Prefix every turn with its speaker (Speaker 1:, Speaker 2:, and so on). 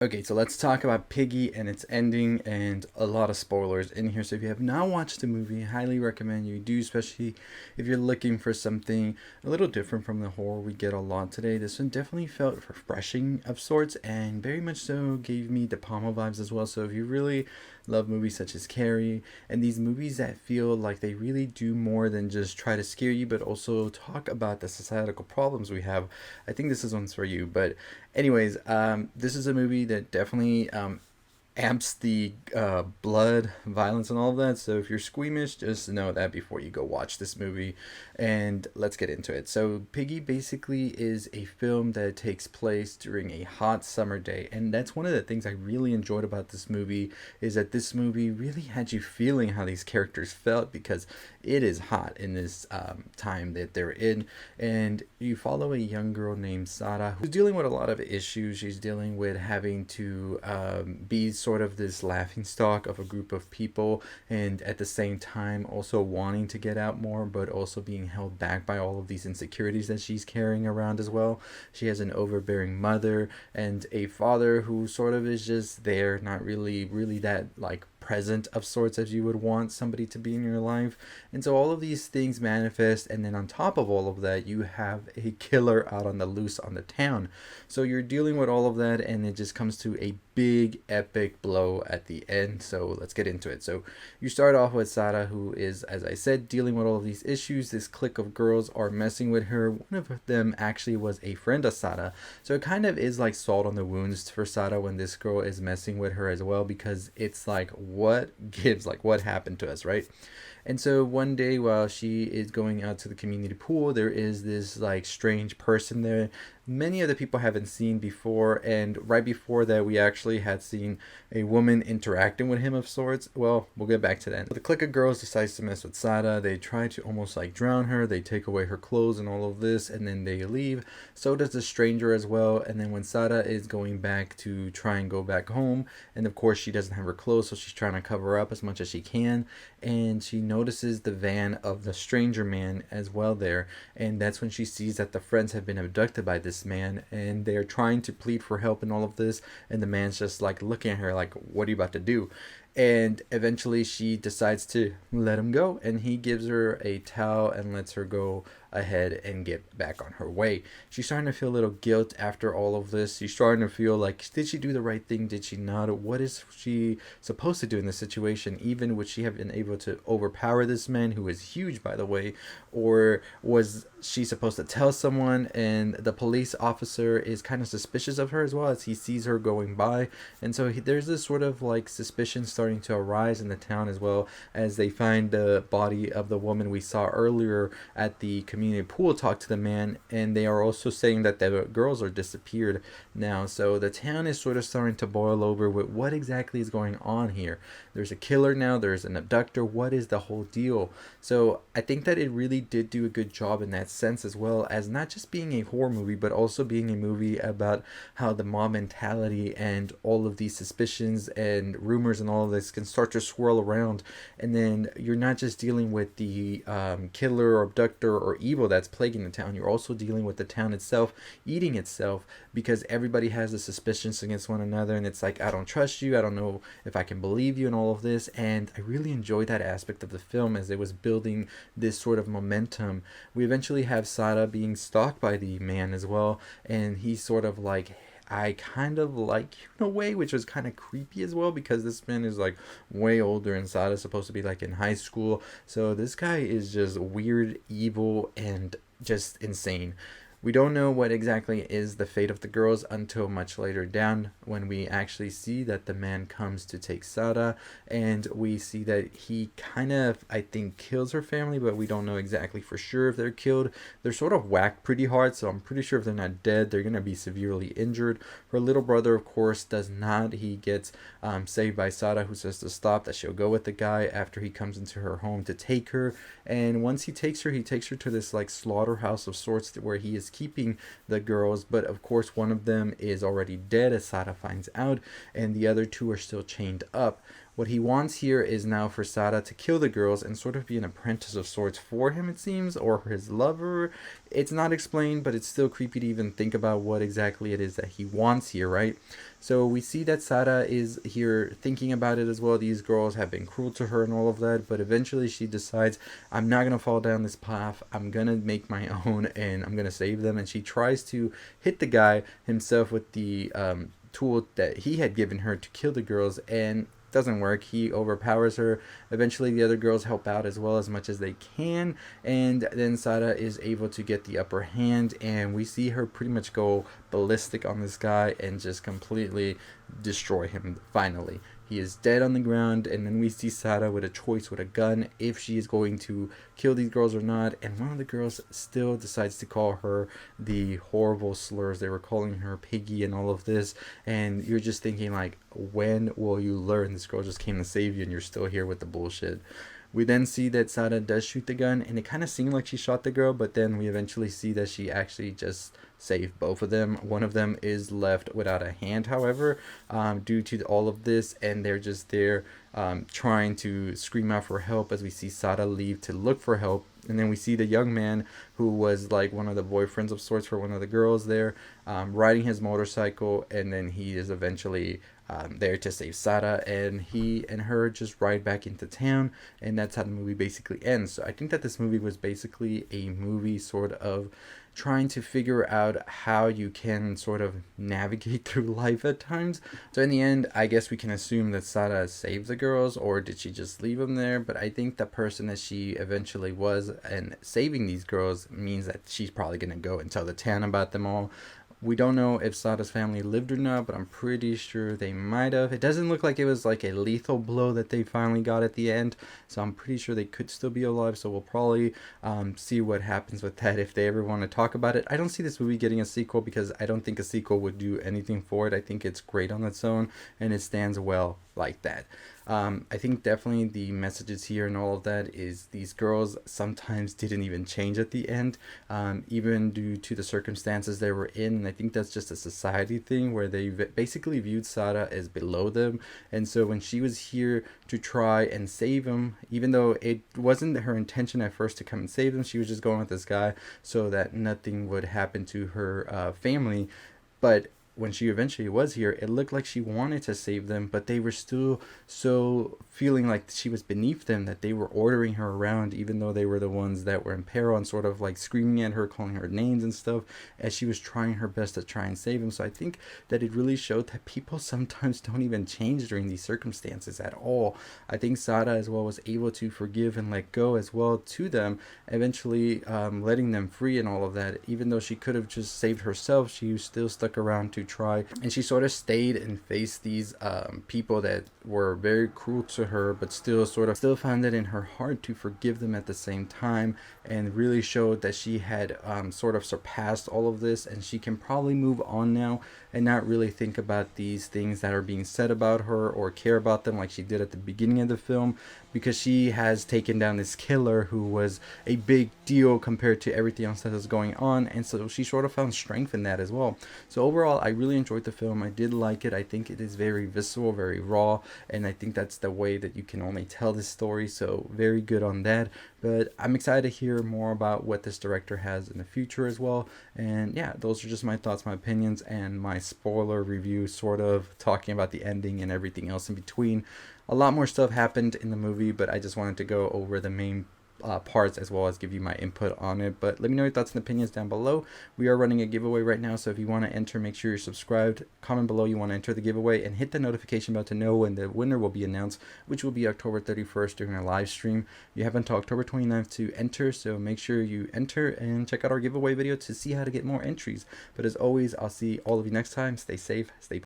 Speaker 1: Okay, so let's talk about Piggy and its ending and a lot of spoilers in here. So if you have not watched the movie, I highly recommend you do, especially if you're looking for something a little different from the horror we get a lot today. This one definitely felt refreshing of sorts and very much so gave me De Palma vibes as well. So if you really love movies such as Carrie and these movies that feel like they really do more than just try to scare you but also talk about the societal problems we have, I think this is one's for you. But anyways, this is a movie that definitely amps the blood, violence, and all of that. So if you're squeamish, just know that before you go watch this movie. And let's get into it. So Piggy basically is a film that takes place during a hot summer day, and that's one of the things I really enjoyed about this movie is that this movie really had you feeling how these characters felt because it is hot in this time that they're in, and you follow a young girl named Sara who's dealing with a lot of issues. She's dealing with having to be sort of this laughing stock of a group of people, and at the same time also wanting to get out more, but also being held back by all of these insecurities that she's carrying around as well. She has an overbearing mother and a father who sort of is just there, not really that like present of sorts as you would want somebody to be in your life. And so all of these things manifest, and then on top of all of that, you have a killer out on the loose on the town. So you're dealing with all of that, and it just comes to a big epic blow at the end. So let's get into it. So you start off with Sara, who is, as I said, dealing with all of these issues. This clique of girls are messing with her. One of them actually was a friend of Sara, so it kind of is like salt on the wounds for Sara when this girl is messing with her as well, because it's like, what gives, like, what happened to us, right? And so one day while she is going out to the community pool, there is this like strange person there. Many of the people haven't seen before, and right before that, we actually had seen a woman interacting with him of sorts. Well, we'll get back to that. The clique of girls decides to mess with Sada. They try to almost like drown her. They take away her clothes and all of this, and then they leave. So does the stranger as well. And then when Sada is going back to try and go back home, and of course she doesn't have her clothes, so she's trying to cover up as much as she can, and she notices the van of the stranger man as well there, and that's when she sees that the friends have been abducted by this man, and they're trying to plead for help and all of this, and the man's just like looking at her like, what are you about to do? And eventually she decides to let him go, and he gives her a towel and lets her go ahead and get back on her way. She's starting to feel a little guilt after all of this. She's starting to feel like, did she do the right thing? Did she not? What is she supposed to do in this situation? Even would she have been able to overpower this man, who is huge, by the way? Or was she supposed to tell someone? And the police officer is kind of suspicious of her as well, as he sees her going by. And so there's this sort of like suspicion starting to arise in the town, as well as they find the body of the woman we saw earlier at the community pool talk to the man, and they are also saying that the girls are disappeared now. So the town is sort of starting to boil over with what exactly is going on here. There's a killer now, there's an abductor, what is the whole deal? So I think that it really did do a good job in that sense, as well as not just being a horror movie but also being a movie about how the mob mentality and all of these suspicions and rumors and all of this can start to swirl around, and then you're not just dealing with the killer or abductor or evil that's plaguing the town, you're also dealing with the town itself eating itself, because everybody has the suspicions against one another, and it's like, I don't trust you, I don't know if I can believe you, and all of this. And I really enjoyed that aspect of the film as it was building this sort of momentum. We eventually have Sada being stalked by the man as well, and he's sort of like, I kind of like you in a way, which was kind of creepy as well, because this man is like way older and Sada's supposed to be like in high school. So this guy is just weird, evil, and just insane. We don't know what exactly is the fate of the girls until much later down, when we actually see that the man comes to take Sada, and we see that he kind of, I think, kills her family, but we don't know exactly for sure if they're killed. They're sort of whacked pretty hard, so I'm pretty sure if they're not dead, they're going to be severely injured. Her little brother, of course, does not. He gets saved by Sada, who says to stop, that she'll go with the guy after he comes into her home to take her. And once he takes her to this like slaughterhouse of sorts where he is keeping the girls, but of course one of them is already dead, as Sada finds out, and the other two are still chained up. What he wants here is now for Sara to kill the girls and sort of be an apprentice of sorts for him, it seems, or his lover. It's not explained, but it's still creepy to even think about what exactly it is that he wants here, right? So we see that Sara is here thinking about it as well. These girls have been cruel to her and all of that, but eventually she decides, I'm not going to fall down this path. I'm going to make my own and I'm going to save them. And she tries to hit the guy himself with the tool that he had given her to kill the girls, and doesn't work. He overpowers her. Eventually the other girls help out as well as much as they can, and then Sara is able to get the upper hand, and we see her pretty much go ballistic on this guy and just completely destroy him. Finally he is dead on the ground, and then we see Sara with a choice with a gun if she is going to kill these girls or not. And one of the girls still decides to call her the horrible slurs they were calling her, Piggy and all of this. And you're just thinking, like, when will you learn? This girl just came to save you and you're still here with the bullshit. We then see that Sara does shoot the gun, and it kind of seemed like she shot the girl, but then we eventually see that she actually just saved both of them. One of them is left without a hand, however, due to all of this, and they're just there trying to scream out for help as we see Sara leave to look for help. And then we see the young man who was like one of the boyfriends of sorts for one of the girls there, riding his motorcycle, and then he is eventually there to save Sara, and he and her just ride back into town, and that's how the movie basically ends. So I think that this movie was basically a movie sort of trying to figure out how you can sort of navigate through life at times. So in the end, I guess we can assume that Sara saved the girls, or did she just leave them there? But I think the person that she eventually was and saving these girls means that she's probably going to go and tell the town about them all. We don't know if Sara's family lived or not, but I'm pretty sure they might have. It doesn't look like it was like a lethal blow that they finally got at the end, so I'm pretty sure they could still be alive. So we'll probably see what happens with that if they ever want to talk about it. I don't see this movie getting a sequel because I don't think a sequel would do anything for it. I think it's great on its own and it stands well like that. I think definitely the messages here and all of that is these girls sometimes didn't even change at the end, even due to the circumstances they were in. And I think that's just a society thing where they basically viewed Sara as below them. And so when she was here to try and save him, even though it wasn't her intention at first to come and save them, she was just going with this guy so that nothing would happen to her family. But when she eventually was here, it looked like she wanted to save them, but they were still so feeling like she was beneath them that they were ordering her around, even though they were the ones that were in peril, and sort of like screaming at her, calling her names and stuff as she was trying her best to try and save them. So I think that it really showed that people sometimes don't even change during these circumstances at all. I think Sara as well was able to forgive and let go as well to them, eventually letting them free and all of that. Even though she could have just saved herself, she still stuck around to try, and she sort of stayed and faced these people that were very cruel to her, but still found it in her heart to forgive them at the same time, and really showed that she had sort of surpassed all of this, and she can probably move on now and not really think about these things that are being said about her or care about them like she did at the beginning of the film, because she has taken down this killer who was a big deal compared to everything else that was going on, and so she sort of found strength in that as well. So overall, I really enjoyed the film. I did like it. I think it is very visceral, very raw, and I think that's the way that you can only tell this story, so very good on that. But I'm excited to hear more about what this director has in the future as well. And yeah, those are just my thoughts, my opinions, and my spoiler review, sort of talking about the ending and everything else in between. A lot more stuff happened in the movie, but I just wanted to go over the main parts as well as give you my input on it. But let me know your thoughts and opinions down below. We are running a giveaway right now, so if you want to enter, make sure you're subscribed, comment below you want to enter the giveaway, and hit the notification bell to know when the winner will be announced, which will be October 31st during our live stream. You have until October 29th to enter, so make sure you enter and check out our giveaway video to see how to get more entries. But as always, I'll see all of you next time. Stay safe, stay